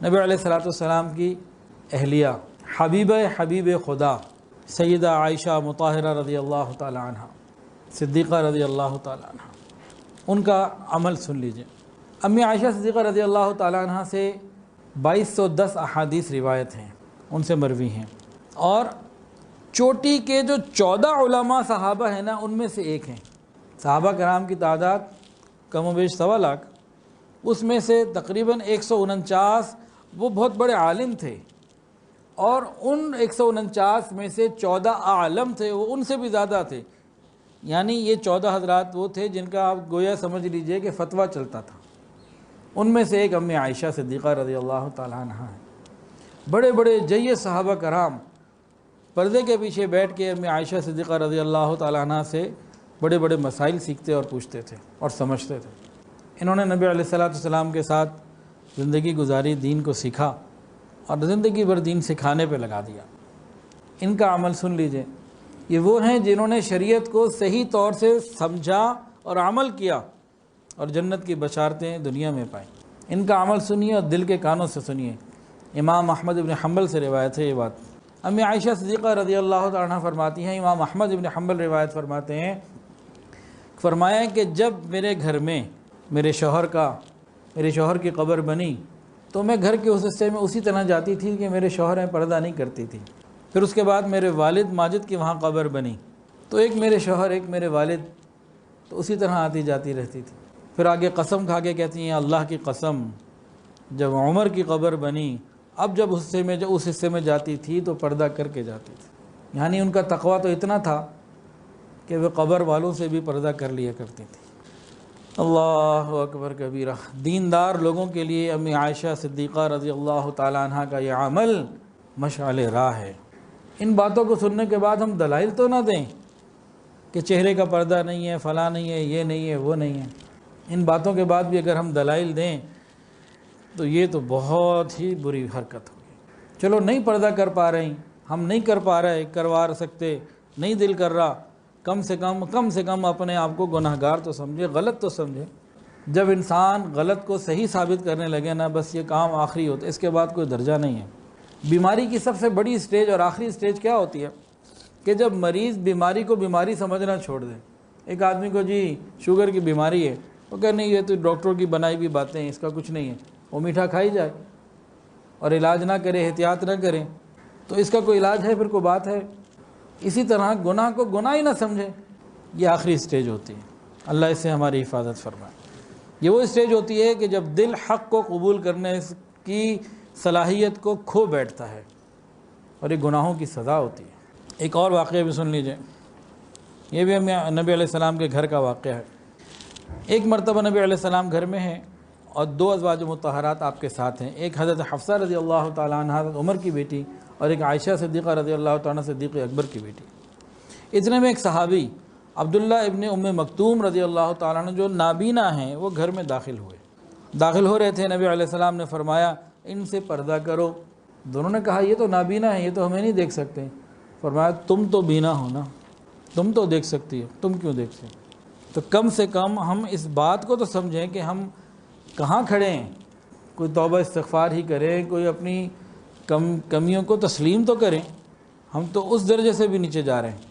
نبی علیہ الصلوۃ والسلام کی اہلیہ حبیب خدا سیدہ عائشہ مطہرہ رضی اللہ تعالی عنہ، صدیقہ رضی اللہ تعالی عنہ، ان کا عمل سن لیجئے۔ امی عائشہ صدیقہ رضی اللہ تعالی عنہ سے 2210 احادیث روایت ہیں، ان سے مروی ہیں، اور چوٹی کے جو 14 علماء صحابہ ہیں نا، ان میں سے ایک ہیں۔ صحابہ کرام کی تعداد کم و بیش 1.25 لاکھ، اس میں سے تقریباً 149 وہ بہت بڑے عالم تھے، اور ان 149 میں سے 14 عالم تھے، وہ ان سے بھی زیادہ تھے۔ یعنی یہ 14 حضرات وہ تھے جن کا آپ گویا سمجھ لیجئے کہ فتویٰ چلتا تھا۔ ان میں سے ایک امی عائشہ صدیقہ رضی اللہ تعالی عنہ ہے۔ بڑے بڑے جید صحابہ کرام پردے کے پیچھے بیٹھ کے امی عائشہ صدیقہ رضی اللہ تعالی عنہ سے بڑے بڑے مسائل سیکھتے اور پوچھتے تھے اور سمجھتے تھے۔ انہوں نے نبی علیہ الصلوۃ والسلام کے ساتھ زندگی گزاری، دین کو سیکھا اور زندگی بھر دین سکھانے پہ لگا دیا۔ ان کا عمل سن لیجئے۔ یہ وہ ہیں جنہوں نے شریعت کو صحیح طور سے سمجھا اور عمل کیا اور جنت کی بشارتیں دنیا میں پائیں۔ ان کا عمل سنیے اور دل کے کانوں سے سنیے۔ امام احمد بن حنبل سے روایت ہے یہ بات۔ امی عائشہ صدیقہ رضی اللہ تعالیٰ عنہ فرماتی ہیں، امام احمد بن حنبل روایت فرماتے ہیں، فرمایا کہ جب میرے گھر میں میرے شوہر کی قبر بنی تو میں گھر کے اس حصے میں اسی طرح جاتی تھی کہ میرے شوہر میں پردہ نہیں کرتی تھی۔ پھر اس کے بعد میرے والد ماجد کی وہاں قبر بنی تو ایک میرے شوہر ایک میرے والد تو اسی طرح آتی جاتی رہتی تھی۔ پھر آگے قسم کھا کے کہتی ہیں، اللہ کی قسم جب عمر کی قبر بنی، اب جب اس حصے میں جاتی تھی تو پردہ کر کے جاتی تھی۔ یعنی ان کا تقویٰ تو اتنا تھا کہ وہ قبر والوں سے بھی پردہ کر لیا کرتی تھی۔ اللہ اکبر کبیرہ۔ دیندار لوگوں کے لیے امی عائشہ صدیقہ رضی اللہ تعالیٰ عنہ کا یہ عمل مشعل راہ ہے۔ ان باتوں کو سننے کے بعد ہم دلائل تو نہ دیں کہ چہرے کا پردہ نہیں ہے، فلاں نہیں ہے، یہ نہیں ہے، وہ نہیں ہے۔ ان باتوں کے بعد بھی اگر ہم دلائل دیں تو یہ تو بہت ہی بری حرکت ہوگی۔ چلو نہیں پردہ کر پا رہے ہیں، ہم نہیں کر پا رہے، کروا سکتے، نہیں دل کر رہا، کم سے کم اپنے آپ کو گناہگار تو سمجھے، غلط تو سمجھے۔ جب انسان غلط کو صحیح ثابت کرنے لگے نا، بس یہ کام آخری ہوتا ہے، اس کے بعد کوئی درجہ نہیں ہے۔ بیماری کی سب سے بڑی سٹیج اور آخری سٹیج کیا ہوتی ہے کہ جب مریض بیماری کو بیماری سمجھنا چھوڑ دے۔ ایک آدمی کو جی شوگر کی بیماری ہے، وہ کہہ نہیں یہ تو ڈاکٹروں کی بنائی ہوئی باتیں ہیں، اس کا کچھ نہیں ہے، وہ میٹھا کھائی جائے اور علاج نہ کرے، احتیاط نہ کریں تو اس کا کوئی علاج ہے، پھر کوئی بات ہے۔ اسی طرح گناہ کو گناہ ہی نہ سمجھے، یہ آخری سٹیج ہوتی ہے۔ اللہ اس سے ہماری حفاظت فرمائے۔ یہ وہ سٹیج ہوتی ہے کہ جب دل حق کو قبول کرنے کی صلاحیت کو کھو بیٹھتا ہے اور یہ گناہوں کی سزا ہوتی ہے۔ ایک اور واقعہ بھی سن لیجئے، یہ بھی نبی علیہ السلام کے گھر کا واقعہ ہے۔ ایک مرتبہ نبی علیہ السلام گھر میں ہیں اور 2 ازواج مطہرات آپ کے ساتھ ہیں، ایک حضرت حفصہ رضی اللہ تعالیٰ عنہ حضرت عمر کی بیٹی، اور ایک عائشہ صدیقہ رضی اللہ تعالیٰ عنہ صدیق اکبر کی بیٹی۔ اتنے میں ایک صحابی عبداللہ ابن ام مکتوم رضی اللہ تعالیٰ عنہ جو نابینا ہیں وہ گھر میں داخل ہو رہے تھے۔ نبی علیہ السلام نے فرمایا ان سے پردہ کرو۔ دونوں نے کہا یہ تو نابینا ہے، یہ تو ہمیں نہیں دیکھ سکتے۔ فرمایا تم تو بینا ہو نا، تم تو دیکھ سکتی ہو، تم کیوں دیکھ سکتے؟ تو کم سے کم ہم اس بات کو تو سمجھیں کہ ہم کہاں کھڑے ہیں۔ کوئی توبہ استغفار ہی کریں، کوئی اپنی کمیوں کو تسلیم تو کریں۔ ہم تو اس درجے سے بھی نیچے جا رہے ہیں۔